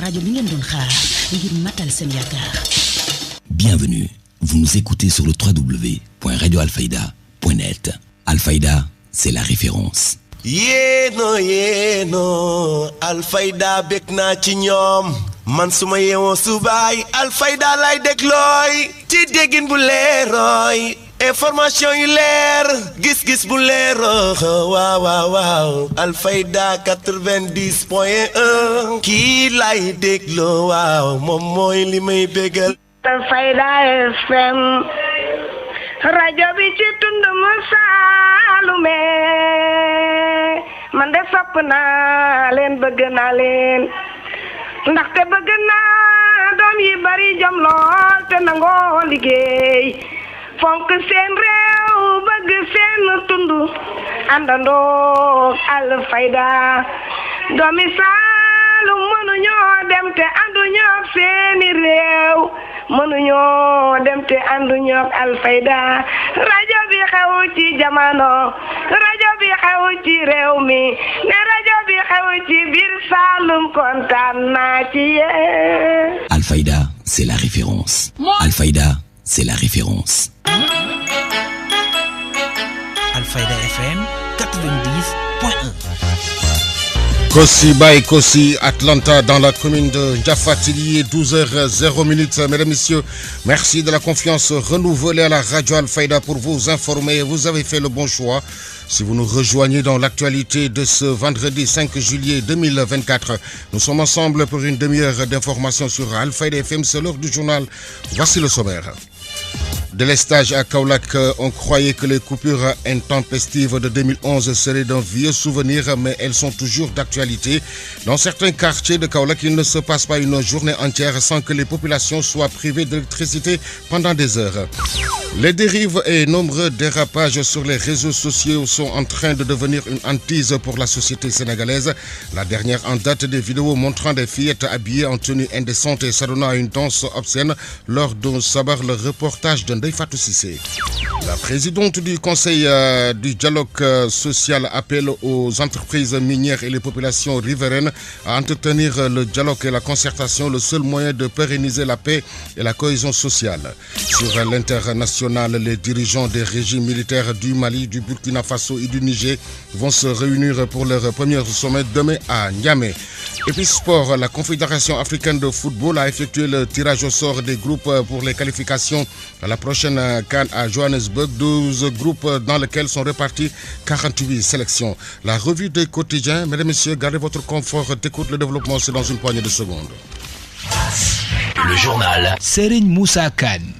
rajo bi ngeen doon xaar ngir matal seen yaakaar. Bienvenue, vous nous écoutez sur le www.radioalfayda.net. Alfayda, c'est la référence. yéeno Alfayda bég naa ci ñoom man suma yeewoo subaay Alfayda lay déglooy ci déggin bu leerooy information yu leer gis-gis bu leeroo waaw Alfayda 90.1 kii lay dégloo waaw moom mooy li may bégal. Alfayda FM rajo bi ci tund mu Saalume man de sopp naa leen bëgg naa leen ndaxte bëgg naa doom yi bari jom lool te nangoo liggéey fonk seen réew bëgg seen tund àndandoo Alfayda doomi Saalum mënuñoo dem te ànduñoo seeni réew mënuñoo dem te ànduñoo Alfayda rajo bi xew ci jamono rajo bi xew ci réew mi ne rajo bi xew ci biir Saalum kontaan naa ci yéen. Alfayda, c'est la référence. Alfayda, c'est la référence. Alfayda FM 90.1. Kossi by Kossi, Atlanta, dans la commune de Ndiafatili, 12h00. Mesdames, Messieurs, merci de la confiance renouvelée à la radio Alfayda pour vous informer. Vous avez fait le bon choix. Si vous nous rejoignez dans l'actualité de ce vendredi 5 juillet 2024, nous sommes ensemble pour une demi-heure d'information sur Alfayda FM. C'est l'heure du journal. Voici le sommaire. Délestage à Kaolack, on croyait que les coupures intempestives de 2011 seraient d'un vieux souvenir, mais elles sont toujours d'actualité. Dans certains quartiers de Kaolack, il ne se passe pas une journée entière sans que les populations soient privées d'électricité pendant des heures. Les dérives et nombreux dérapages sur les réseaux sociaux sont en train de devenir une hantise pour la société sénégalaise. La dernière en date des vidéos montrant des fillettes habillées en tenue indécente et s'adonnant à une danse obscène lors d'un sabar, le reportage de Ndeye Fatou Cissé. La présidente du conseil du dialogue social appelle aux entreprises minières et les populations riveraines à entretenir le dialogue et la concertation, le seul moyen de pérenniser la paix et la cohésion sociale. Sur l'international, les dirigeants des régimes militaires du Mali, du Burkina Faso et du Niger vont se réunir pour leur premier sommet demain à Niamey. Et puis sport, la Confédération africaine de football a effectué le tirage au sort des groupes pour les qualifications à la prochaine CAN à Johannesburg. 12 groupes dans lesquels sont répartis 48 sélections. La revue des quotidiens, mesdames et messieurs, gardez votre confort d'écoute. Le développement, c'est dans une poignée de secondes. Le journal Serigne Moussa Kane.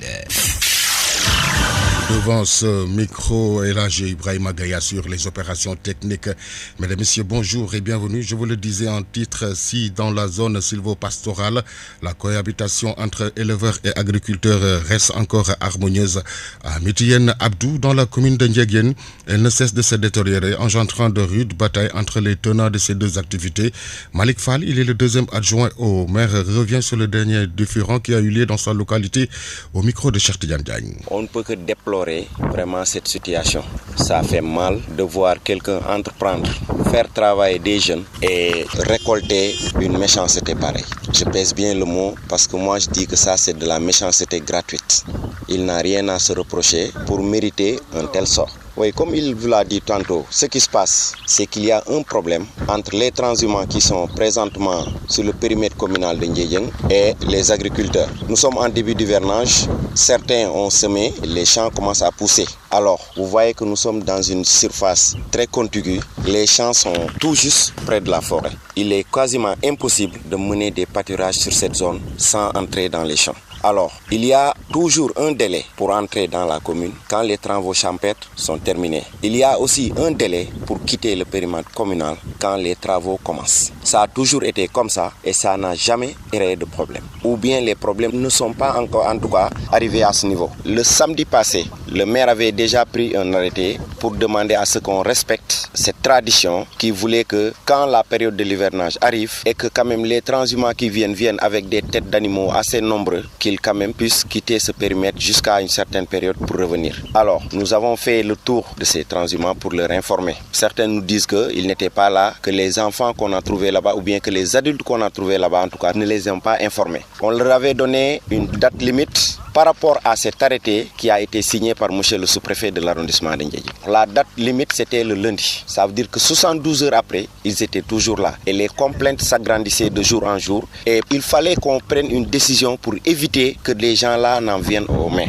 Devant ce micro, et là j'ai Ibrahima Gaya sur les opérations techniques. Mesdames et messieurs, bonjour et bienvenue. Je vous le disais en titre, si dans la zone sylvo-pastorale, la cohabitation entre éleveurs et agriculteurs reste encore harmonieuse. À Mitiyen Abdou, dans la commune de Ndiéguène, elle ne cesse de se détériorer, engendrant de rudes batailles entre les tenants de ces deux activités. Malik Fall, il est le deuxième adjoint au maire, revient sur le dernier différend qui a eu lieu dans sa localité au micro de Cheikh Tidiane Diagne. On ne peut que déplorer vraiment cette situation. Ça fait mal de voir quelqu'un entreprendre, faire travailler des jeunes et récolter une méchanceté pareille. Je pèse bien le mot parce que moi je dis que ça c'est de la méchanceté gratuite. Il n'a rien à se reprocher pour mériter un tel sort. Oui, comme il vous l'a dit tantôt, ce qui se passe, c'est qu'il y a un problème entre les transhumants qui sont présentement sur le périmètre communal de Ndiédiène et les agriculteurs. Nous sommes en début d'hivernage, certains ont semé, les champs commencent à pousser. Alors, vous voyez que nous sommes dans une surface très contiguë, les champs sont tout juste près de la forêt. Il est quasiment impossible de mener des pâturages sur cette zone sans entrer dans les champs. Alors, il y a toujours un délai pour entrer dans la commune quand les travaux champêtres sont terminés. Il y a aussi un délai pour quitter le périmètre communal quand les travaux commencent. Ça a toujours été comme ça et ça n'a jamais créé de problème. Ou bien les problèmes ne sont pas encore en tout cas arrivés à ce niveau. Le samedi passé, le maire avait déjà pris un arrêté pour demander à ce qu'on respecte cette tradition qui voulait que quand la période de l'hivernage arrive et que quand même les transhumants qui viennent avec des têtes d'animaux assez nombreux qui qu'ils quand même puissent quitter ce périmètre jusqu'à une certaine période pour revenir. Alors, nous avons fait le tour de ces transhumants pour leur informer. Certains nous disent qu'ils n'étaient pas là, que les enfants qu'on a trouvés là-bas ou bien que les adultes qu'on a trouvés là-bas en tout cas ne les ont pas informés. On leur avait donné une date limite par rapport à cet arrêté qui a été signé par monsieur le sous-préfet de l'arrondissement de Ndiédiène. La date limite c'était le lundi. Ça veut dire que 72 heures après, ils étaient toujours là. Et les complaintes s'agrandissaient de jour en jour. Et il fallait qu'on prenne une décision pour éviter que les gens là n'en viennent aux mains.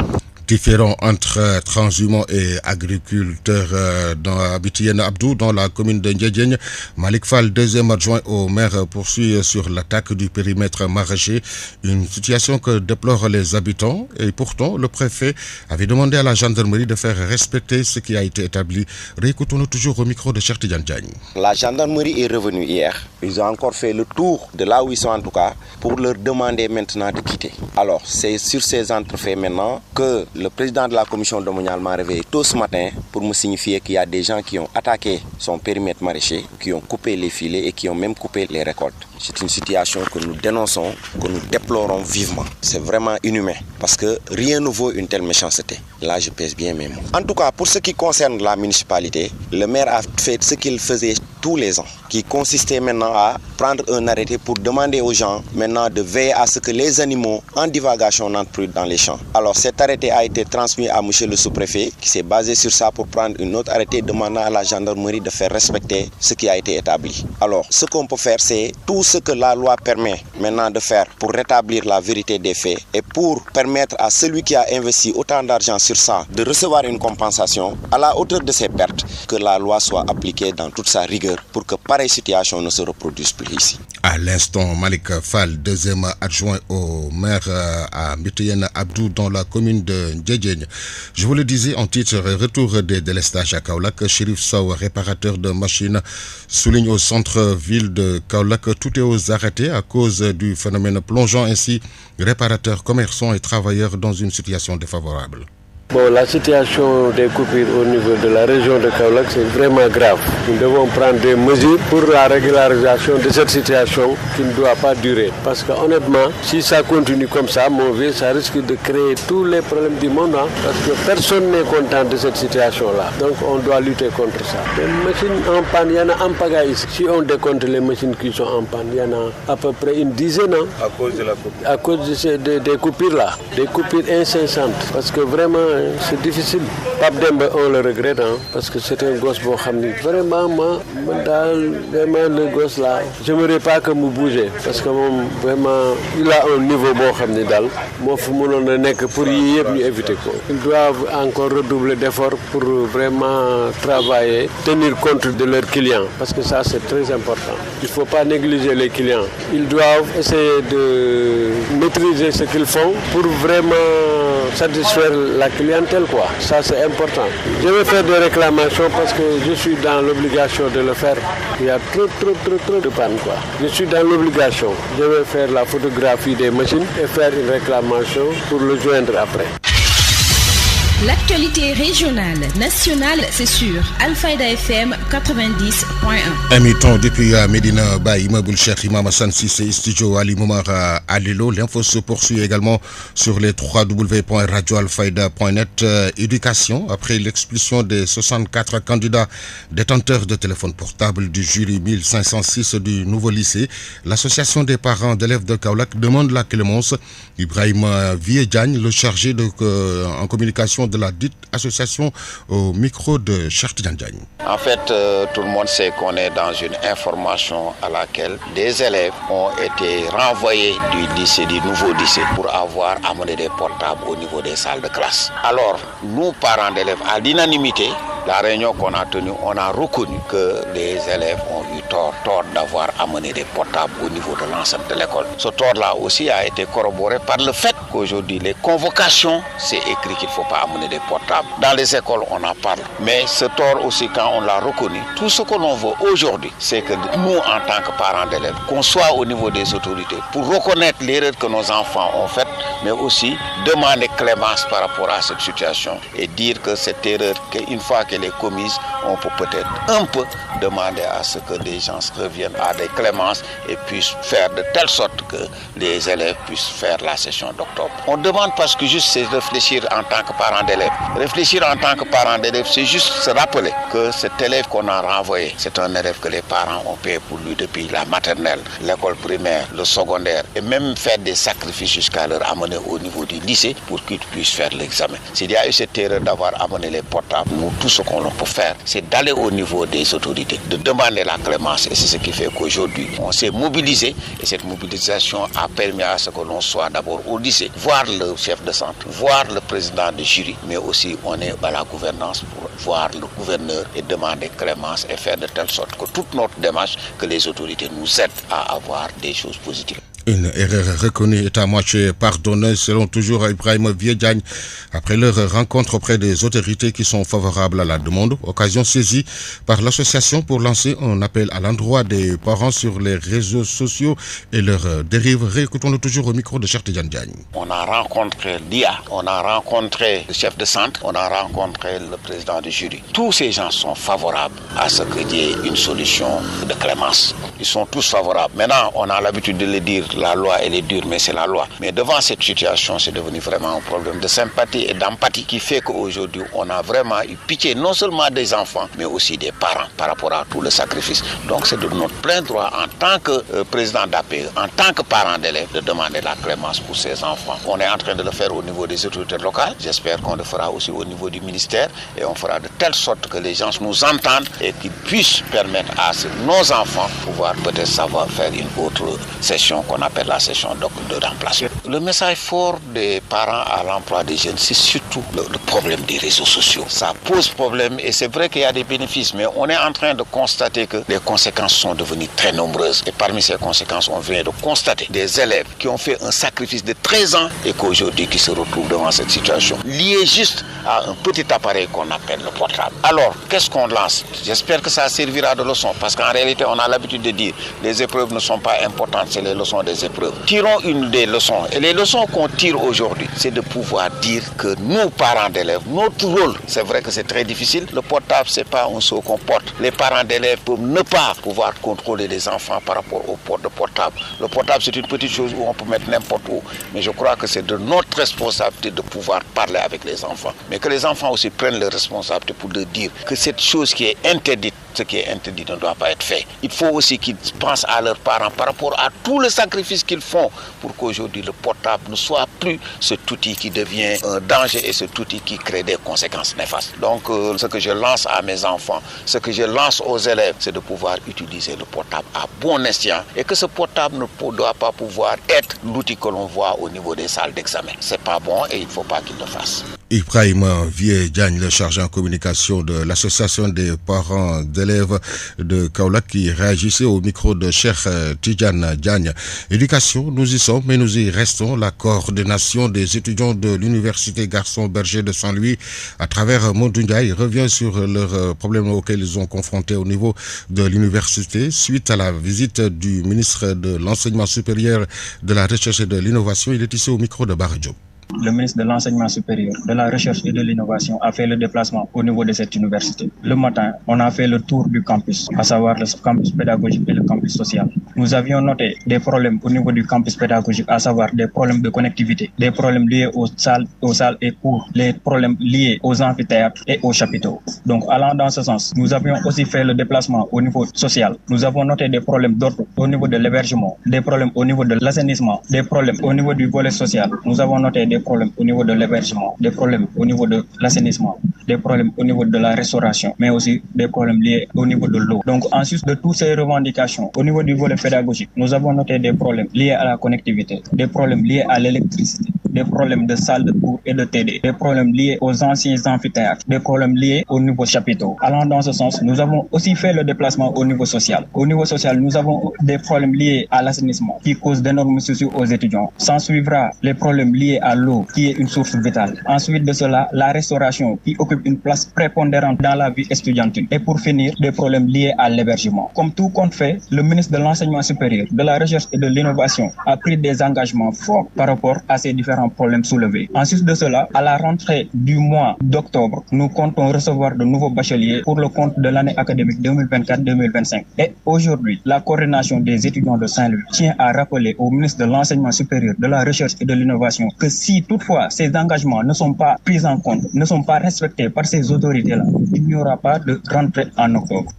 Différent entre transhumants et agriculteurs dans Abitienne Abdou, dans la commune de Ndiédiène. Malik Fall, deuxième adjoint au maire, poursuit sur l'attaque du périmètre maraîcher, une situation que déplorent les habitants. Et pourtant, le préfet avait demandé à la gendarmerie de faire respecter ce qui a été établi. Réécoutons-nous toujours au micro de Cheikh Tidiane Diagne. La gendarmerie est revenue hier. Ils ont encore fait le tour de là où ils sont en tout cas pour leur demander maintenant de quitter. Alors, c'est sur ces entrefaits maintenant que le président de la commission domaniale m'a réveillé tôt ce matin pour me signifier qu'il y a des gens qui ont attaqué son périmètre maraîcher, qui ont coupé les filets et qui ont même coupé les récoltes. C'est une situation que nous dénonçons, que nous déplorons vivement. C'est vraiment inhumain parce que rien ne vaut une telle méchanceté. Là, je pèse bien mes mots. En tout cas, pour ce qui concerne la municipalité, le maire a fait ce qu'il faisait tous les ans, qui consistait maintenant à prendre un arrêté pour demander aux gens maintenant de veiller à ce que les animaux en divagation n'entrent plus dans les champs. Alors cet arrêté a été transmis à monsieur le sous-préfet qui s'est basé sur ça pour prendre un autre arrêté demandant à la gendarmerie de faire respecter ce qui a été établi. Alors ce qu'on peut faire, c'est tout ce que la loi permet maintenant de faire pour rétablir la vérité des faits et pour permettre à celui qui a investi autant d'argent sur ça de recevoir une compensation à la hauteur de ses pertes, que la loi soit appliquée dans toute sa rigueur pour que pareille situation ne se reproduise plus ici. À l'instant, Malik Fall, deuxième adjoint au maire à Abitienne Abdou dans la commune de Ndiédiène. Je vous le disais en titre, retour des délestages à Kaolack. Chérif Sow, réparateur de machines, souligne au centre-ville de Kaolack, tout est aux arrêtés à cause du phénomène plongeant ainsi réparateurs, commerçants et travailleurs dans une situation défavorable. Bon, la situation des coupures au niveau de la région de Kaolack, c'est vraiment grave. Nous devons prendre des mesures pour la régularisation de cette situation qui ne doit pas durer. Parce que honnêtement, si ça continue comme ça, mon vieux, ça risque de créer tous les problèmes du monde. Parce que personne n'est content de cette situation-là. Donc on doit lutter contre ça. Les machines en panne, il y en a en pagaille ici. Si on décompte les machines qui sont en panne, il y en a à peu près une dizaine. À cause de la coupure. À cause des coupures-là. Des coupures incessantes. Parce que vraiment, c'est difficile. Pape Demba, on le regrette, parce que c'est un gosse bon Khamni. Vraiment, vraiment, le gosse là, je n'aimerais pas que me bouger, parce que vraiment, il a un niveau bon Khamni dal. Moi, il faut pour y éviter. Ils doivent encore redoubler d'efforts pour vraiment travailler, tenir compte de leurs clients, parce que ça, c'est très important. Il ne faut pas négliger les clients. Ils doivent essayer de maîtriser ce qu'ils font pour vraiment satisfaire la clientèle, quoi. Ça, c'est important. Je vais faire des réclamations parce que je suis dans l'obligation de le faire. Il y a trop de panne, quoi. Je suis dans l'obligation. Je vais faire la photographie des machines et faire une réclamation pour le joindre après. L'actualité régionale, nationale, c'est sur Alfayda FM 90.1. Émettant depuis Medina Baye, immeuble Cheikh Imam Hassan Cissé, studio Ali Moumar à Lilo. L'info se poursuit également sur les www.radioalfayda.net. Éducation, après l'expulsion des 64 candidats détenteurs de téléphone portable du jury 1506 du nouveau lycée, l'association des parents d'élèves de Kaolack demande la clémence. Ibrahim Viedjagne, le chargé en communication de la dite association, au micro de Cheikh Tidiane Diagne. En fait, tout le monde sait qu'on est dans une information à laquelle des élèves ont été renvoyés du nouveau lycée pour avoir amené des portables au niveau des salles de classe. Alors, nous, parents d'élèves, à l'unanimité, la réunion qu'on a tenue, on a reconnu que les élèves ont eu tort d'avoir amené des portables au niveau de l'enceinte de l'école. Ce tort-là aussi a été corroboré par le fait qu'aujourd'hui, les convocations, c'est écrit qu'il ne faut pas amener des portables. Dans les écoles, on en parle. Mais ce tort aussi, quand on l'a reconnu, tout ce que l'on veut aujourd'hui, c'est que nous, en tant que parents d'élèves, qu'on soit au niveau des autorités pour reconnaître l'erreur que nos enfants ont faite, mais aussi demander clémence par rapport à cette situation et dire que cette erreur, qu'une fois qu'elle est commise, on peut peut-être un peu demander à ce que les gens reviennent à des clémences et puissent faire de telle sorte que les élèves puissent faire la session d'octobre. On demande parce que juste c'est réfléchir en tant que parent d'élève. Réfléchir en tant que parent d'élève, c'est juste se rappeler que cet élève qu'on a renvoyé, c'est un élève que les parents ont payé pour lui depuis la maternelle, l'école primaire, le secondaire, et même faire des sacrifices jusqu'à leur amener au niveau du lycée pour qu'ils puissent faire l'examen. S'il y a eu cette erreur d'avoir amené les portables, nous, tout ce qu'on peut faire, c'est d'aller au niveau des autorités, de demander la clémence. Et c'est ce qui fait qu'aujourd'hui, on s'est mobilisé, et cette mobilisation a permis à ce que l'on soit d'abord au lycée, voir le chef de centre, voir le président de jury, mais aussi on est à la gouvernance pour voir le gouverneur et demander clémence et faire de telle sorte que toute notre démarche, que les autorités nous aident à avoir des choses positives. Une erreur reconnue est à moitié pardonneuse selon toujours Ibrahim Viedjagne après leur rencontre auprès des autorités qui sont favorables à la demande. Occasion saisie par l'association pour lancer un appel à l'endroit des parents sur les réseaux sociaux et leurs dérives. Réécoutons-le toujours au micro de Cheikh Tidiane Diagne. On a rencontré l'IA, on a rencontré le chef de centre, on a rencontré le président du jury. Tous ces gens sont favorables à ce qu'il y ait une solution de clémence. Ils sont tous favorables. Maintenant, on a l'habitude de le dire, la loi elle est dure, mais c'est la loi. Mais devant cette situation, c'est devenu vraiment un problème de sympathie et d'empathie qui fait qu'aujourd'hui, on a vraiment eu pitié non seulement des enfants, mais aussi des parents par rapport à tout le sacrifice. Donc c'est de notre plein droit en tant que président d'APE, en tant que parent d'élèves, de demander la clémence pour ces enfants. On est en train de le faire au niveau des autorités locales. J'espère qu'on le fera aussi au niveau du ministère et on fera de telle sorte que les gens nous entendent et qu'ils puissent permettre à nos enfants pouvoir peut-être savoir faire une autre session qu'on appelle la session de remplacement. Le message fort des parents à l'emploi des jeunes, c'est surtout le problème des réseaux sociaux. Ça pose problème et c'est vrai qu'il y a des bénéfices, mais on est en train de constater que les conséquences sont devenues très nombreuses. Et parmi ces conséquences, on vient de constater des élèves qui ont fait un sacrifice de 13 ans et qu'aujourd'hui qui se retrouvent devant cette situation, liée juste à un petit appareil qu'on appelle le portable. Alors, qu'est-ce qu'on lance? J'espère que ça servira de leçon, parce qu'en réalité, on a l'habitude de dire les épreuves ne sont pas importantes, c'est les leçons des épreuves. Tirons une des leçons. Et les leçons qu'on tire aujourd'hui, c'est de pouvoir dire que nous, parents d'élèves, notre rôle, c'est vrai que c'est très difficile. Le portable, c'est pas un saut qu'on porte. Les parents d'élèves peuvent ne pas pouvoir contrôler les enfants par rapport au port de portable. Le portable, c'est une petite chose où on peut mettre n'importe où. Mais je crois que c'est de notre responsabilité de pouvoir parler avec les enfants. Mais que les enfants aussi prennent les responsabilités pour leur dire que cette chose qui est interdite, ce qui est interdit ne doit pas être fait. Il faut aussi qu'ils pensent à leurs parents par rapport à tout le sacrifice qu'ils font pour qu'aujourd'hui le portable ne soit plus cet outil qui devient un danger et cet outil qui crée des conséquences néfastes. Donc ce que je lance à mes enfants, ce que je lance aux élèves, c'est de pouvoir utiliser le portable à bon escient et que ce portable ne doit pas pouvoir être l'outil que l'on voit au niveau des salles d'examen. C'est pas bon et il ne faut pas qu'il le fasse. Ibrahim Viedjagne, le chargé en communication de l'association des parents d'élèves de Kaolack, qui réagissait au micro de Cheikh Tidiane Diagne. Éducation, nous y sommes, mais nous y restons. La coordination des étudiants de l'université Gaston Berger de Saint-Louis, à travers Modou Ndiaye, revient sur leurs problèmes auxquels ils ont confrontés au niveau de l'université suite à la visite du ministre de l'Enseignement supérieur, de la Recherche et de l'Innovation. Il est ici au micro de Bara Diop. Le ministre de l'Enseignement supérieur, de la Recherche et de l'Innovation a fait le déplacement au niveau de cette université. Le matin, on a fait le tour du campus, à savoir le campus pédagogique et le campus social. Nous avions noté des problèmes au niveau du campus pédagogique, à savoir des problèmes de connectivité, des problèmes liés aux salles et cours, les problèmes liés aux amphithéâtres et aux chapiteaux. Donc, allant dans ce sens, nous avions aussi fait le déplacement au niveau social. Nous avons noté des problèmes d'ordre au niveau de l'hébergement, des problèmes au niveau de l'assainissement, des problèmes au niveau du volet social. Nous avons noté des problèmes au niveau de l'hébergement, des problèmes au niveau de l'assainissement, des problèmes au niveau de la restauration, mais aussi des problèmes liés au niveau de l'eau. Donc, en sus de toutes ces revendications, au niveau du volet pédagogique, nous avons noté des problèmes liés à la connectivité, des problèmes liés à l'électricité, des problèmes de salles de cours et de TD, des problèmes liés aux anciens amphithéâtres, des problèmes liés au niveau chapiteau. Allant dans ce sens, nous avons aussi fait le déplacement au niveau social. Au niveau social, nous avons des problèmes liés à l'assainissement qui causent d'énormes soucis aux étudiants. S'en suivra les problèmes liés à l'eau qui est une source vitale. Ensuite de cela, la restauration qui occupe une place prépondérante dans la vie estudiantine. Et pour finir, des problèmes liés à l'hébergement. Comme tout compte fait, le ministre de l'Enseignement supérieur, de la Recherche et de l'Innovation a pris des engagements forts par rapport à ces différents différents problèmes soulevés. Ensuite de cela, à la rentrée du mois d'octobre, nous comptons recevoir de nouveaux bacheliers pour le compte de l'année académique 2024-2025. Et aujourd'hui, la coordination des étudiants de Saint-Louis tient à rappeler au ministre de l'Enseignement supérieur, de la Recherche et de l'Innovation que si toutefois ces engagements ne sont pas pris en compte, ne sont pas respectés par ces autorités-là, il n'y aura pas de rentrée en octobre.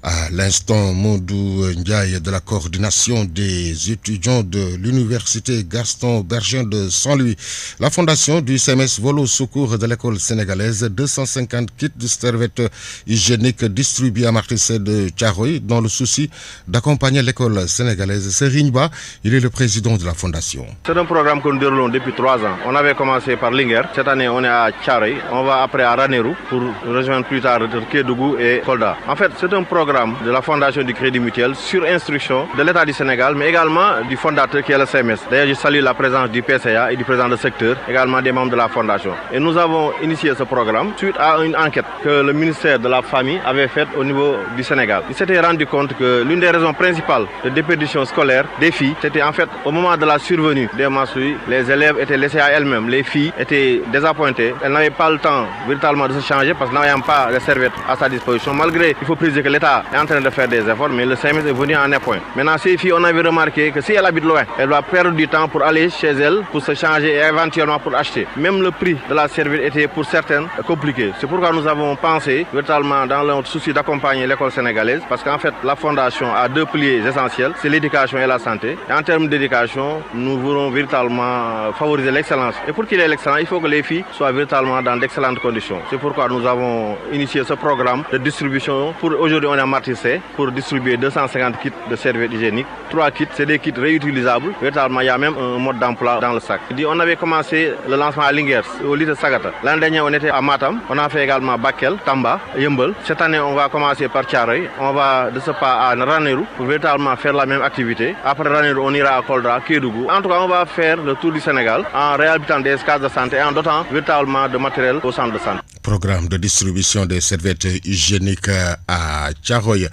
À l'instant, Modou Ndiaye de la coordination des étudiants de l'université Gaston Berger de Saint-Louis. La fondation du CMS vole au secours de l'école sénégalaise 250 kits de serviettes hygiéniques distribués à Martissé de Thiaroye dans le souci d'accompagner l'école sénégalaise. Serigne Ba, il est le président de la fondation. C'est un programme que nous déroulons depuis 3 ans. On avait commencé par Linger. Cette année, on est à Thiaroye. On va après à Ranérou pour rejoindre plus tard Kédougou et Kolda. En fait, c'est un programme de la Fondation du Crédit Mutuel sur instruction de l'État du Sénégal, mais également du fondateur qui est le CMS. D'ailleurs, je salue la présence du PCA et du président du secteur, également des membres de la Fondation. Et nous avons initié ce programme suite à une enquête que le ministère de la Famille avait faite au niveau du Sénégal. Il s'était rendu compte que l'une des raisons principales de déperdition scolaire des filles, c'était en fait au moment de la survenue des menstrues, les élèves étaient laissés à elles-mêmes. Les filles étaient désappointées. Elles n'avaient pas le temps véritablement de se changer parce qu'elles n'avaient pas de serviettes à sa disposition. Malgré, il faut préciser que l'État est en train de faire des efforts, mais le CMS est venu en appoint. Maintenant, ces filles, on avait remarqué que si elle habite loin, elle va perdre du temps pour aller chez elle, pour se changer et éventuellement pour acheter. Même le prix de la serviette était pour certaines compliqué. C'est pourquoi nous avons pensé véritablement dans le souci d'accompagner l'école sénégalaise, parce qu'en fait, la fondation a 2 piliers essentiels, c'est l'éducation et la santé. Et en termes d'éducation, nous voulons véritablement favoriser l'excellence. Et pour qu'il y ait l'excellence, il faut que les filles soient véritablement dans d'excellentes conditions. C'est pourquoi nous avons initié ce programme de distribution. Pour aujourd'hui, on est à Martissé pour distribuer 250 kits de serviettes hygiéniques. 3 kits, c'est des kits réutilisables. Véritablement, il y a même un mode d'emploi dans le sac. On avait commencé le lancement à Lingers, au lycée Sagata. L'année dernière, on était à Matam. On a fait également Bakel, Tamba, Yembel. Cette année, on va commencer par Thiaroye. On va de ce pas à Ranérou pour véritablement faire la même activité. Après Ranérou, on ira à Kolda, Kédougou. En tout cas, on va faire le tour du Sénégal en réhabilitant des cases de santé et en dotant véritablement de matériel au centre de santé. Programme de distribution des serviettes hygiéniques à Thiaroye.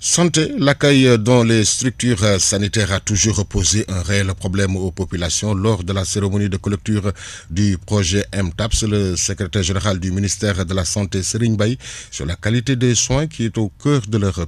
Santé, l'accueil dans les structures sanitaires a toujours posé un réel problème aux populations. Lors de la cérémonie de clôture du projet MTAPS, le secrétaire général du ministère de la Santé, Serigne Baye, sur la qualité des soins qui est au cœur de leurs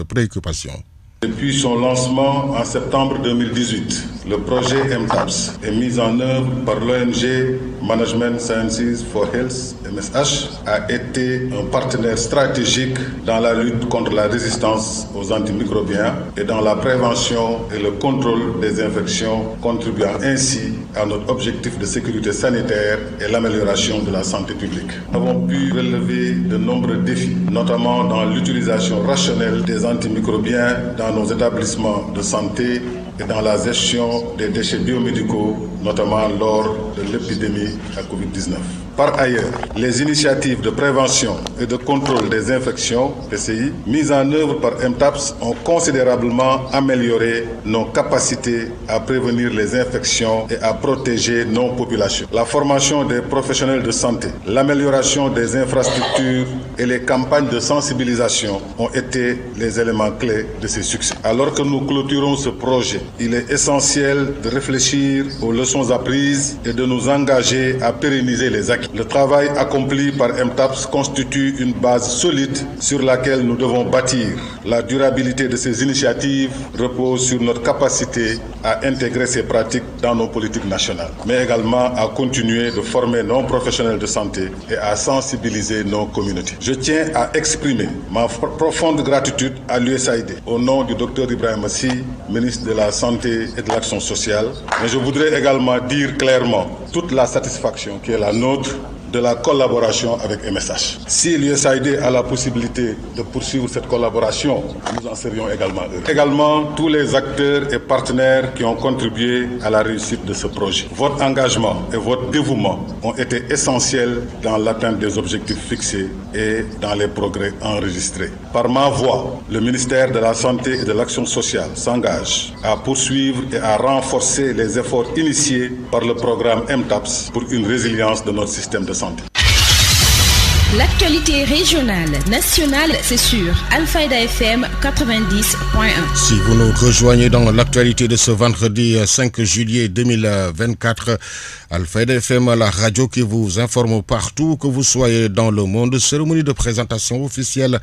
préoccupations. Depuis son lancement en septembre 2018, le projet MTAPS est mis en œuvre par l'ONG Management Sciences for Health, MSH, a été un partenaire stratégique dans la lutte contre la résistance aux antimicrobiens et dans la prévention et le contrôle des infections, contribuant ainsi à notre objectif de sécurité sanitaire et l'amélioration de la santé publique. Nous avons pu relever de nombreux défis, notamment dans l'utilisation rationnelle des antimicrobiens dans nos établissements de santé et dans la gestion des déchets biomédicaux, notamment lors de l'épidémie à Covid-19. Par ailleurs, les initiatives de prévention et de contrôle des infections, PCI, mises en œuvre par MTAPS ont considérablement amélioré nos capacités à prévenir les infections et à protéger nos populations. La formation des professionnels de santé, l'amélioration des infrastructures et les campagnes de sensibilisation ont été les éléments clés de ces succès. Alors que nous clôturons ce projet, il est essentiel de réfléchir aux leçons apprises et de nous engager à pérenniser les acquis. Le travail accompli par MTAPS constitue une base solide sur laquelle nous devons bâtir. La durabilité de ces initiatives repose sur notre capacité à intégrer ces pratiques dans nos politiques nationales, mais également à continuer de former nos professionnels de santé et à sensibiliser nos communautés. Je tiens à exprimer ma profonde gratitude à l'USAID au nom du Dr Ibrahima Sy, ministre de la Santé et de l'Action sociale, mais je voudrais également dire clairement toute la satisfaction qui est la nôtre de la collaboration avec MSH. Si l'USAID a la possibilité de poursuivre cette collaboration, nous en serions également heureux. Également, tous les acteurs et partenaires qui ont contribué à la réussite de ce projet. Votre engagement et votre dévouement ont été essentiels dans l'atteinte des objectifs fixés et dans les progrès enregistrés. Par ma voix, le ministère de la Santé et de l'Action sociale s'engage à poursuivre et à renforcer les efforts initiés par le programme MTAPS pour une résilience de notre système de santé. L'actualité régionale, nationale, c'est sur Alfayda FM 90.1. Si vous nous rejoignez dans l'actualité de ce vendredi 5 juillet 2024, Alfayda FM, la radio qui vous informe partout que vous soyez dans le monde. Cérémonie de présentation officielle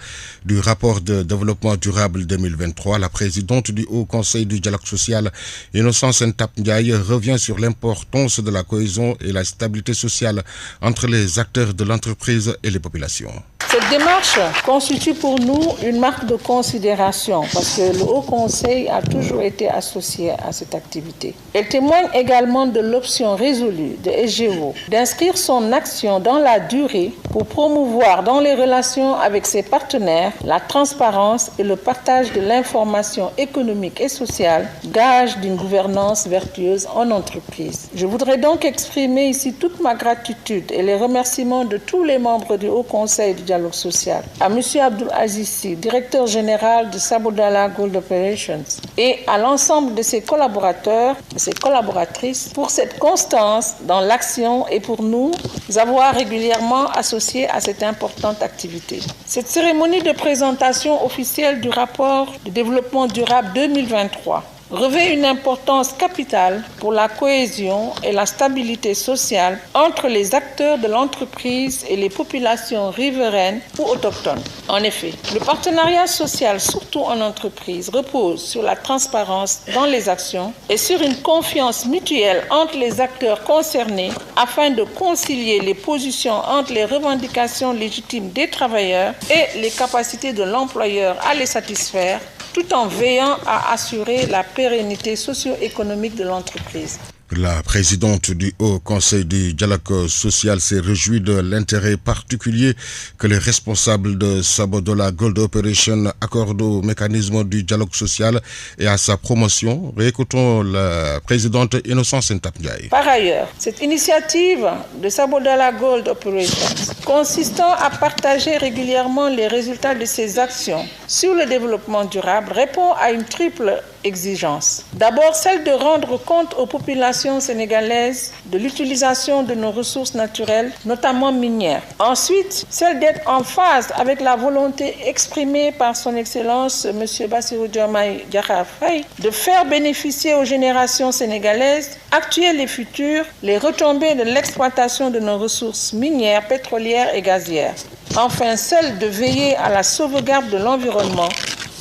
du rapport de développement durable 2023. La présidente du Haut Conseil du dialogue social, Innocence Ntap Ndiaye, revient sur l'importance de la cohésion et la stabilité sociale entre les acteurs de l'entreprise et les populations. Cette démarche constitue pour nous une marque de considération parce que le Haut Conseil a toujours été associé à cette activité. Elle témoigne également de l'option résolue de SGO d'inscrire son action dans la durée pour promouvoir dans les relations avec ses partenaires la transparence et le partage de l'information économique et sociale, gage d'une gouvernance vertueuse en entreprise. Je voudrais donc exprimer ici toute ma gratitude et les remerciements de tous les membres du Haut Conseil du dialogue social, à M. Abdul Azizi, directeur général de Sabodala Gold Operations, et à l'ensemble de ses collaborateurs, de ses collaboratrices, pour cette constance dans l'action et pour nous avoir régulièrement associés à cette importante activité. Cette cérémonie de présentation officielle du rapport de développement durable 2023 revêt une importance capitale pour la cohésion et la stabilité sociale entre les acteurs de l'entreprise et les populations riveraines ou autochtones. En effet, le partenariat social, surtout en entreprise, repose sur la transparence dans les actions et sur une confiance mutuelle entre les acteurs concernés afin de concilier les positions entre les revendications légitimes des travailleurs et les capacités de l'employeur à les satisfaire, tout en veillant à assurer la pérennité socio-économique de l'entreprise. La présidente du Haut Conseil du dialogue social s'est réjouie de l'intérêt particulier que les responsables de Sabodala Gold Operation accordent au mécanisme du dialogue social et à sa promotion. Réécoutons la présidente Innocence Ntap Ndiaye. Par ailleurs, cette initiative de Sabodala Gold Operations, consistant à partager régulièrement les résultats de ses actions sur le développement durable, répond à une triple exigence. D'abord, celle de rendre compte aux populations sénégalaises de l'utilisation de nos ressources naturelles, notamment minières. Ensuite, celle d'être en phase avec la volonté exprimée par son Excellence M. Bassirou Diomaye Diakhar Faye de faire bénéficier aux générations sénégalaises, actuelles et futures, les retombées de l'exploitation de nos ressources minières, pétrolières et gazières. Enfin, celle de veiller à la sauvegarde de l'environnement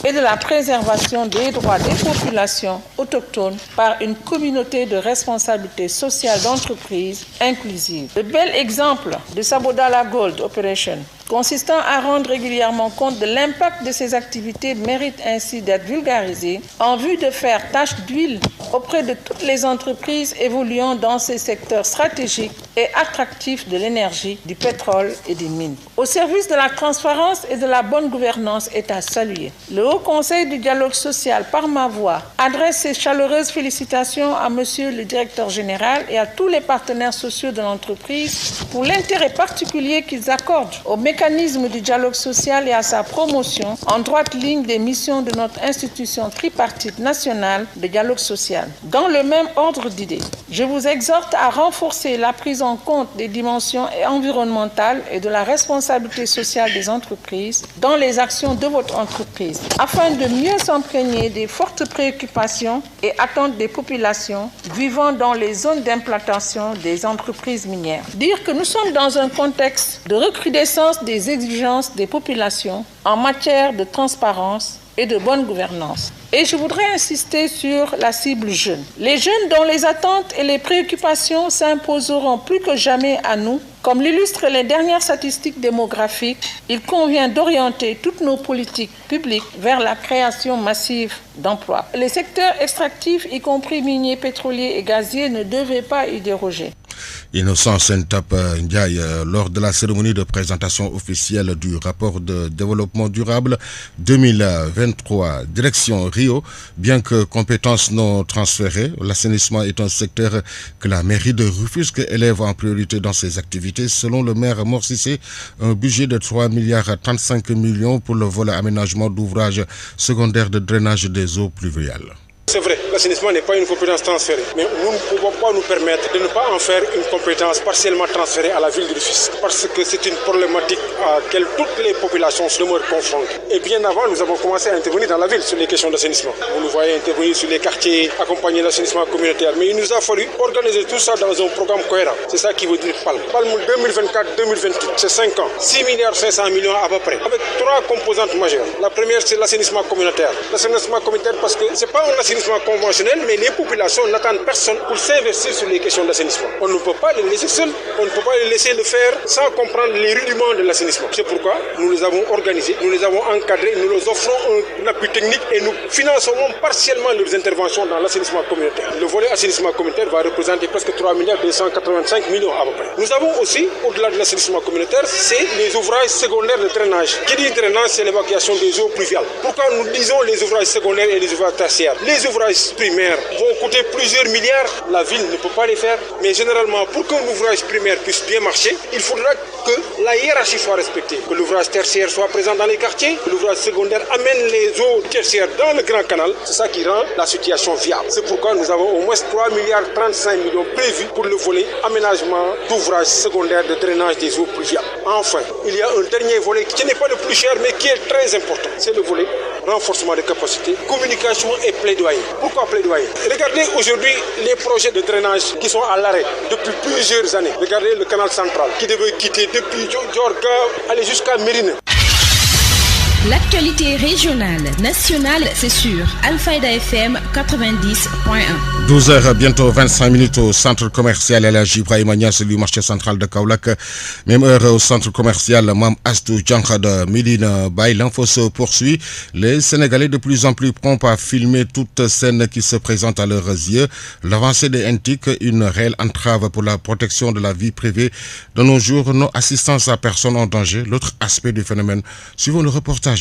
et de la préservation des droits des populations autochtones par une communauté de responsabilité sociale d'entreprise inclusive. Le bel exemple de Sabodala Gold Operation, consistant à rendre régulièrement compte de l'impact de ces activités, mérite ainsi d'être vulgarisé en vue de faire tache d'huile auprès de toutes les entreprises évoluant dans ces secteurs stratégiques et attractifs de l'énergie, du pétrole et des mines. Au service de la transparence et de la bonne gouvernance est à saluer. Le Haut Conseil du dialogue social, par ma voix, adresse ses chaleureuses félicitations à Monsieur le directeur général et à tous les partenaires sociaux de l'entreprise pour l'intérêt particulier qu'ils accordent au mécanisme du dialogue social et à sa promotion en droite ligne des missions de notre institution tripartite nationale de dialogue social. Dans le même ordre d'idées, je vous exhorte à renforcer la prise en compte des dimensions environnementales et de la responsabilité sociale des entreprises dans les actions de votre entreprise, afin de mieux s'imprégner des fortes préoccupations et attentes des populations vivant dans les zones d'implantation des entreprises minières. Dire que nous sommes dans un contexte de recrudescence des exigences des populations en matière de transparence et de bonne gouvernance. Et je voudrais insister sur la cible jeune. Les jeunes dont les attentes et les préoccupations s'imposeront plus que jamais à nous. Comme l'illustrent les dernières statistiques démographiques, il convient d'orienter toutes nos politiques publiques vers la création massive d'emplois. Les secteurs extractifs, y compris miniers, pétroliers et gaziers, ne devaient pas y déroger. Innocence Ntap Ndiaye lors de la cérémonie de présentation officielle du rapport de développement durable 2023. Direction Rio, bien que compétences non transférées, l'assainissement est un secteur que la mairie de Rufisque élève en priorité dans ses activités. Selon le maire Mor Cissé, un budget de 3,35 milliards pour le volet aménagement d'ouvrages secondaires de drainage des eaux pluviales. C'est vrai, l'assainissement n'est pas une compétence transférée, mais nous ne pouvons pas nous permettre de ne pas en faire une compétence partiellement transférée à la ville de Rufisque, parce que c'est une problématique à laquelle toutes les populations se demeurent confrontées. Et bien avant, nous avons commencé à intervenir dans la ville sur les questions d'assainissement. Vous nous voyez intervenir sur les quartiers, accompagner l'assainissement communautaire, mais il nous a fallu organiser tout ça dans un programme cohérent. C'est ça qui veut dire PALM. PALM 2024-2028, c'est 5 ans, 6,5 milliards à peu près, avec 3 composantes majeures. La première, c'est l'assainissement communautaire. L'assainissement communautaire parce que c'est pas un assainissement conventionnel, mais les populations n'attendent personne pour s'investir sur les questions d'assainissement. On ne peut pas les laisser seuls, on ne peut pas les laisser le faire sans comprendre les rudiments de l'assainissement. C'est pourquoi nous les avons organisés, nous les avons encadrés, nous leur offrons un appui technique et nous finançons partiellement leurs interventions dans l'assainissement communautaire. Le volet assainissement communautaire va représenter presque 3,285 milliards à peu près. Nous avons aussi, au-delà de l'assainissement communautaire, c'est les ouvrages secondaires de drainage. Qui dit drainage, c'est l'évacuation des eaux pluviales. Pourquoi nous disons les ouvrages secondaires et les ouvrages tertiaires? Les ouvrages primaires vont coûter plusieurs milliards, la ville ne peut pas les faire, mais généralement pour qu'un ouvrage primaire puisse bien marcher, il faudra que la hiérarchie soit respectée, que l'ouvrage tertiaire soit présent dans les quartiers, que l'ouvrage secondaire amène les eaux tertiaires dans le grand canal. C'est ça qui rend la situation viable. C'est pourquoi nous avons au moins 3,35 milliards prévus pour le volet aménagement d'ouvrages secondaires de drainage des eaux pluviales. Enfin, il y a un dernier volet qui n'est pas le plus cher mais qui est très important. C'est le volet renforcement des capacités, communication et plaidoyer. Pourquoi plaidoyer? Regardez aujourd'hui les projets de drainage qui sont à l'arrêt depuis plusieurs années. Regardez le canal central qui devait quitter depuis Djorga, aller jusqu'à Mérina. L'actualité régionale, nationale, c'est sur Alfayda FM 90.1. 12h, bientôt 25 minutes au centre commercial El Hadji Ibrahima Niasse du marché central de Kaolack. Même heure au centre commercial Mam Astou Djanka de Médina Baye. L'info se poursuit. Les Sénégalais de plus en plus prompts à filmer toute scène qui se présente à leurs yeux. L'avancée des NTIC, une réelle entrave pour la protection de la vie privée. De nos jours, nos assistances à personnes en danger. L'autre aspect du phénomène. Suivons le reportage.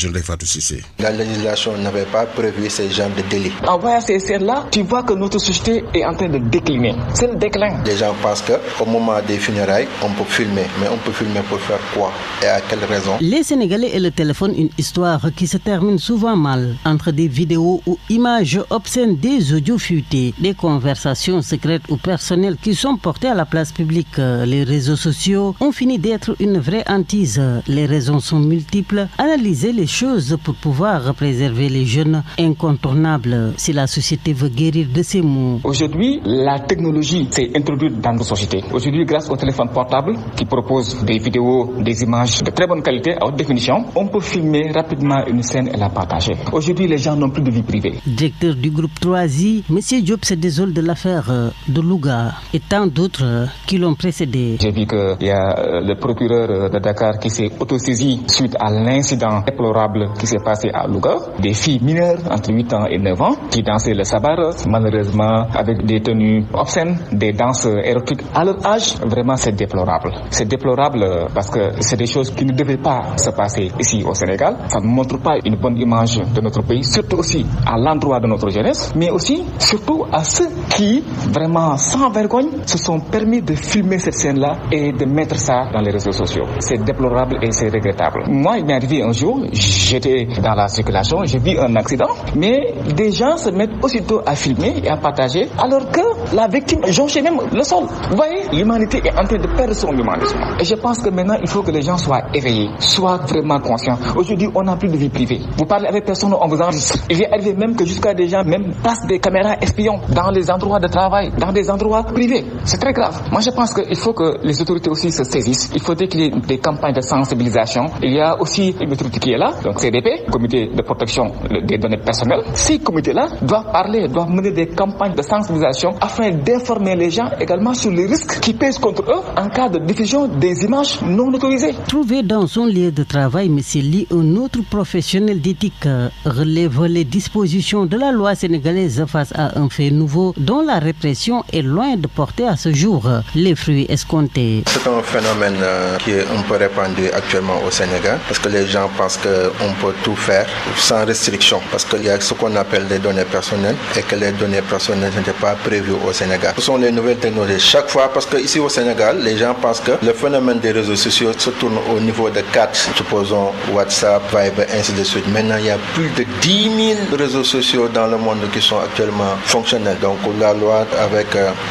La législation n'avait pas prévu ce genre de délit. En voyant ces scènes-là, tu vois que notre société est en train de décliner. C'est le déclin. Les gens pensent qu'au moment des funérailles, on peut filmer. Mais on peut filmer pour faire quoi et à quelle raison? Les Sénégalais et le téléphone, une histoire qui se termine souvent mal. Entre des vidéos ou images obscènes, des audios fuités, des conversations secrètes ou personnelles qui sont portées à la place publique. Les réseaux sociaux ont fini d'être une vraie hantise. Les raisons sont multiples. Analyser les choses pour pouvoir préserver les jeunes incontournables si la société veut guérir de ces maux. Aujourd'hui, la technologie s'est introduite dans nos sociétés. Aujourd'hui, grâce au téléphone portable qui propose des vidéos, des images de très bonne qualité à haute définition, on peut filmer rapidement une scène et la partager. Aujourd'hui, les gens n'ont plus de vie privée. Directeur du groupe 3i, M. Diop se désole de l'affaire de Louga et tant d'autres qui l'ont précédé. J'ai vu qu'il y a le procureur de Dakar qui s'est autosaisi suite à l'incident déplorable qui s'est passé à Louga. Des filles mineures entre 8 ans et 9 ans qui dansaient le sabar, malheureusement avec des tenues obscènes, des danses érotiques à leur âge. Vraiment, c'est déplorable. C'est déplorable parce que c'est des choses qui ne devaient pas se passer ici au Sénégal. Ça ne montre pas une bonne image de notre pays, surtout aussi à l'endroit de notre jeunesse, mais aussi, surtout à ceux qui, vraiment sans vergogne, se sont permis de filmer cette scène-là et de mettre ça dans les réseaux sociaux. C'est déplorable et c'est regrettable. Moi, il m'est arrivé un jour, j'étais dans la circulation, j'ai vu un accident, mais des gens se mettent aussitôt à filmer et à partager, alors que la victime jonchait même le sol. Vous voyez, l'humanité est en train de perdre son humanisme. Et je pense que maintenant, il faut que les gens soient éveillés, soient vraiment conscients. Aujourd'hui, on n'a plus de vie privée. Vous parlez avec personne, on vous enregistre. Il est arrivé même que jusqu'à des gens même placent des caméras espions dans les endroits de travail, dans des endroits privés. C'est très grave. Moi, je pense qu'il faut que les autorités aussi se saisissent. Il faudrait qu'il y ait des campagnes de sensibilisation. Il y a aussi une autorité qui est là, donc CDP, Comité de protection des données personnelles. Ces comités-là doivent parler, doivent mener des campagnes de sensibilisation afin d'informer les gens également sur les risques qui pèsent contre eux en cas de diffusion des images non autorisées. Trouvé dans son lieu de travail, M. Ly, un autre professionnel d'éthique, relève les dispositions de la loi sénégalaise face à un fait nouveau dont la répression est loin de porter à ce jour les fruits escomptés. C'est un phénomène qui est un peu répandu actuellement au Sénégal parce que les gens pensent que on peut tout faire sans restriction parce qu'il y a ce qu'on appelle des données personnelles et que les données personnelles n'étaient pas prévues au Sénégal. Ce sont les nouvelles technologies. Chaque fois, parce qu'ici au Sénégal, les gens pensent que le phénomène des réseaux sociaux se tourne au niveau de 4, supposons WhatsApp, Viber, ainsi de suite. Maintenant, il y a plus de 10 000 réseaux sociaux dans le monde qui sont actuellement fonctionnels. Donc, la loi avec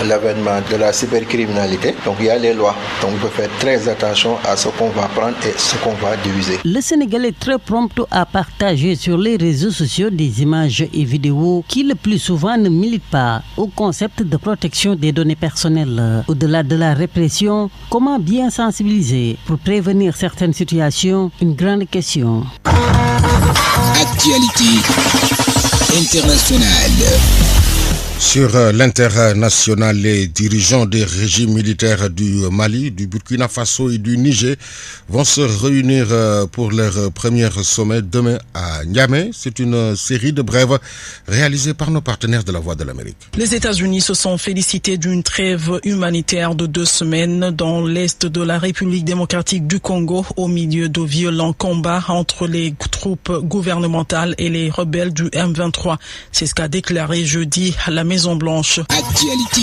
l'avènement de la cybercriminalité, donc il y a les lois. Donc, il faut faire très attention à ce qu'on va prendre et ce qu'on va diviser. Le Sénégal est très prompt à partager sur les réseaux sociaux des images et vidéos qui le plus souvent ne militent pas au concept de protection des données personnelles. Au-delà de la répression, comment bien sensibiliser pour prévenir certaines situations? Une grande question. Actualité internationale. Sur l'international, les dirigeants des régimes militaires du Mali, du Burkina Faso et du Niger vont se réunir pour leur premier sommet demain à Niamey. C'est une série de brèves réalisées par nos partenaires de la Voix de l'Amérique. Les États-Unis se sont félicités d'une trêve humanitaire de 2 semaines dans l'est de la République démocratique du Congo au milieu de violents combats entre les troupes gouvernementales et les rebelles du M23. C'est ce qu'a déclaré jeudi la Maison-Blanche. Actualité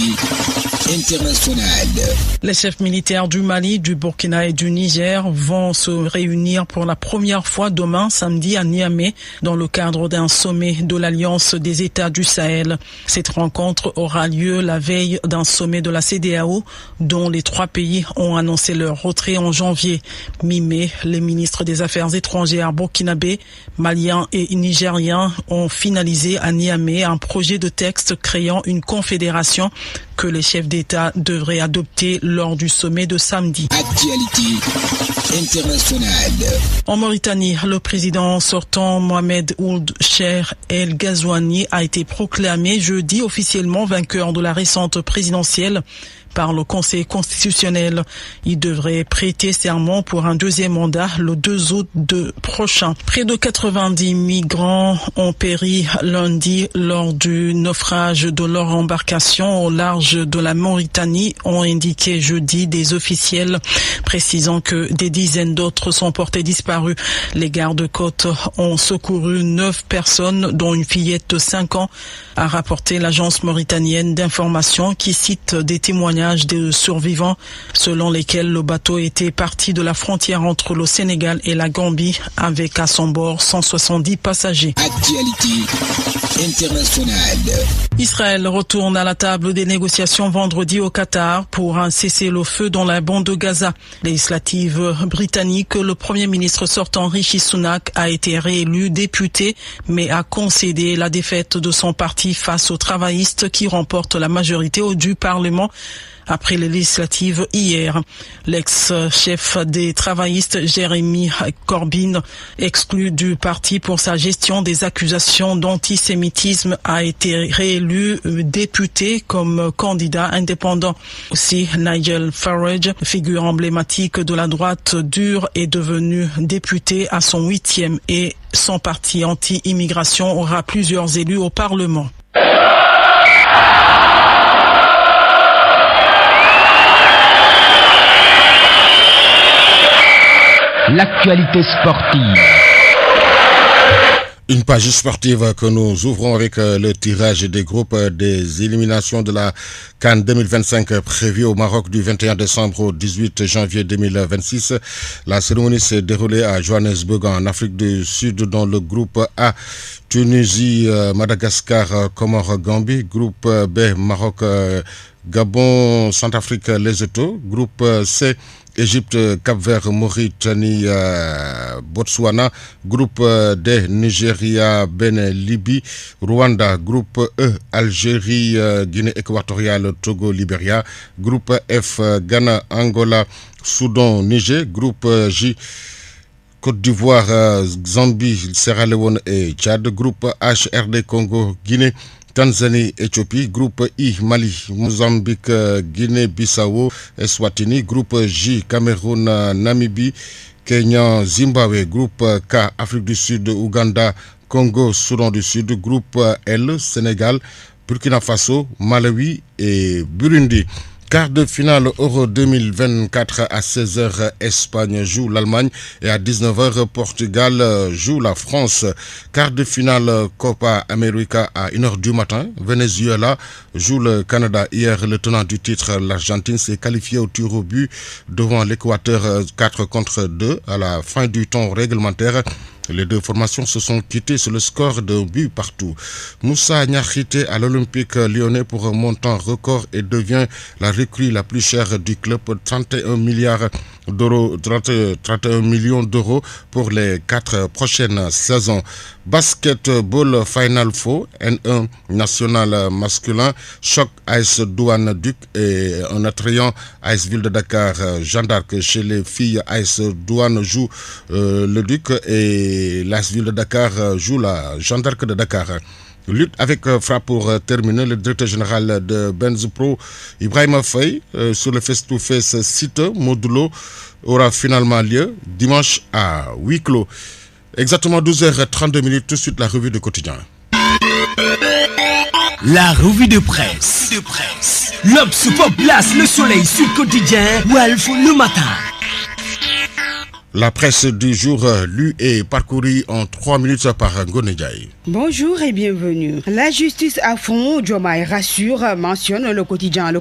internationale. Les chefs militaires du Mali, du Burkina et du Niger vont se réunir pour la première fois demain, samedi, à Niamey, dans le cadre d'un sommet de l'Alliance des États du Sahel. Cette rencontre aura lieu la veille d'un sommet de la CEDEAO, dont les 3 pays ont annoncé leur retrait en janvier. Mi-mai, les ministres des Affaires étrangères burkinabés, maliens et nigériens ont finalisé à Niamey un projet de texte créant une confédération que les chefs d'État devraient adopter lors du sommet de samedi. Actualité internationale. En Mauritanie, le président sortant Mohamed Ould Cheikh El Ghazouani a été proclamé jeudi officiellement vainqueur de la récente présidentielle par le Conseil constitutionnel. Il devrait prêter serment pour un 2e mandat le 2 août prochain. Près de 90 migrants ont péri lundi lors du naufrage de leur embarcation au large de la Mauritanie, ont indiqué jeudi des officiels, précisant que des dizaines d'autres sont portés disparus. Les gardes-côtes ont secouru 9 personnes, dont une fillette de 5 ans, a rapporté l'agence mauritanienne d'information qui cite des témoignages de survivants selon lesquels le bateau était parti de la frontière entre le Sénégal et la Gambie avec à son bord 170 passagers. Actualité internationale. Israël retourne à la table des négociations vendredi au Qatar pour un cessez-le-feu dans la bande de Gaza. Législative britannique, le Premier ministre sortant Rishi Sunak a été réélu député mais a concédé la défaite de son parti face aux travaillistes qui remportent la majorité du Parlement après les législatives hier. L'ex-chef des travaillistes, Jeremy Corbyn, exclu du parti pour sa gestion des accusations d'antisémitisme, a été réélu député comme candidat indépendant. Aussi, Nigel Farage, figure emblématique de la droite dure, est devenu député à son 8e et son parti anti-immigration aura plusieurs élus au Parlement. L'actualité sportive. Une page sportive que nous ouvrons avec le tirage des groupes des éliminations de la CAN 2025 prévue au Maroc du 21 décembre au 18 janvier 2026. La cérémonie s'est déroulée à Johannesburg en Afrique du Sud dans le groupe A. Tunisie, Madagascar, Comores, Gambie. Groupe B, Maroc, Gabon, Centrafrique, Lesotho. Groupe C, Égypte, Cap-Vert, Mauritanie, Botswana. Groupe D, Nigeria, Bénin, Libye, Rwanda. Groupe E, Algérie, Guinée équatoriale, Togo, Libéria. Groupe F, Ghana, Angola, Soudan, Niger. Groupe J, Côte d'Ivoire, Zambie, Sierra Leone et Tchad. Groupe H, RD Congo, Guinée, Tanzanie, Éthiopie. Groupe I, Mali, Mozambique, Guinée-Bissau, Eswatini. Groupe J, Cameroun, Namibie, Kenya, Zimbabwe. Groupe K, Afrique du Sud, Ouganda, Congo, Soudan du Sud. Groupe L, Sénégal, Burkina Faso, Malawi et Burundi. Quart de finale Euro 2024 à 16h, Espagne joue l'Allemagne et à 19h, Portugal joue la France. Quart de finale Copa América à 1h du matin, Venezuela joue le Canada. Hier, le tenant du titre, l'Argentine, s'est qualifié au tir au but devant l'Équateur 4-2 à la fin du temps réglementaire. Les deux formations se sont quittées sur le score d'un but partout. Moussa Niakhité à l'Olympique lyonnais pour un montant record et devient la recrue la plus chère du club, 31 millions d'euros pour les 4 prochaines saisons. Basketball Final Four, N1 national masculin, choc AS Douane Duc et un attrayant AS Ville de Dakar, Jeanne d'Arc. Chez les filles, AS Douane joue le Duc et l'AS Ville de Dakar joue la Jeanne d'Arc de Dakar. Lutte avec frappe pour terminer. Le directeur général de Benzpro, Ibrahima Faye, sur le face-to-face site modulo aura finalement lieu dimanche à huis clos. Exactement 12h32, tout de suite la revue de quotidien. La revue de presse. L'Obs, Pop, Las, Le Soleil, Sud Quotidien, Walf le matin. La presse du jour lue et parcourue en 3 minutes par Ngoné Ndiaye. Bonjour et bienvenue. La justice à fond, Diomaye rassure, mentionne le quotidien Le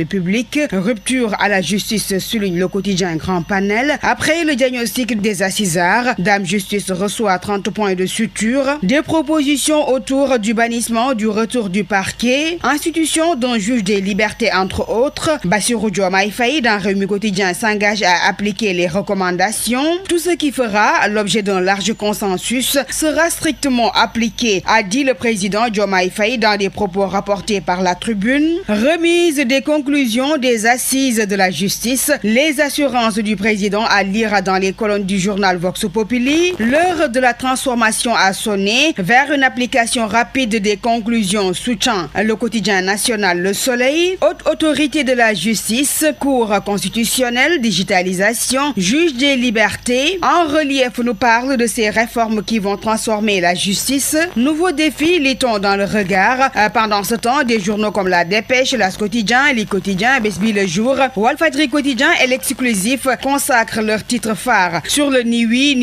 Public. Rupture à la justice, souligne le quotidien Grand Panel. Après le diagnostic des assisards, Dame Justice reçoit 30 points de suture. Des propositions autour du bannissement, du retour du parquet, institution d'un juge des libertés entre autres. Bassirou Diomaye Faye dans Rewmi Quotidien s'engage à appliquer les recommandations. Tout ce qui fera l'objet d'un large consensus sera strictement appliqué, a dit le président Diomaye Faye dans des propos rapportés par La Tribune. Remise des conclusions des assises de la justice, les assurances du président à lire dans les colonnes du journal Vox Populi. L'heure de la transformation a sonné vers une application rapide des conclusions, soutient le quotidien national Le Soleil. Haute autorité de la justice, Cour constitutionnelle, digitalisation, juge des libertés. En relief nous parle de ces réformes qui vont transformer la justice. Nouveau défi, lit-on dans le regard. Pendant ce temps, des journaux comme La Dépêche, L'As Quotidien, Les Quotidiens, Besbi Le Jour, Walfadjri Quotidien et L'Exclusif consacrent leurs titres phares sur le ni oui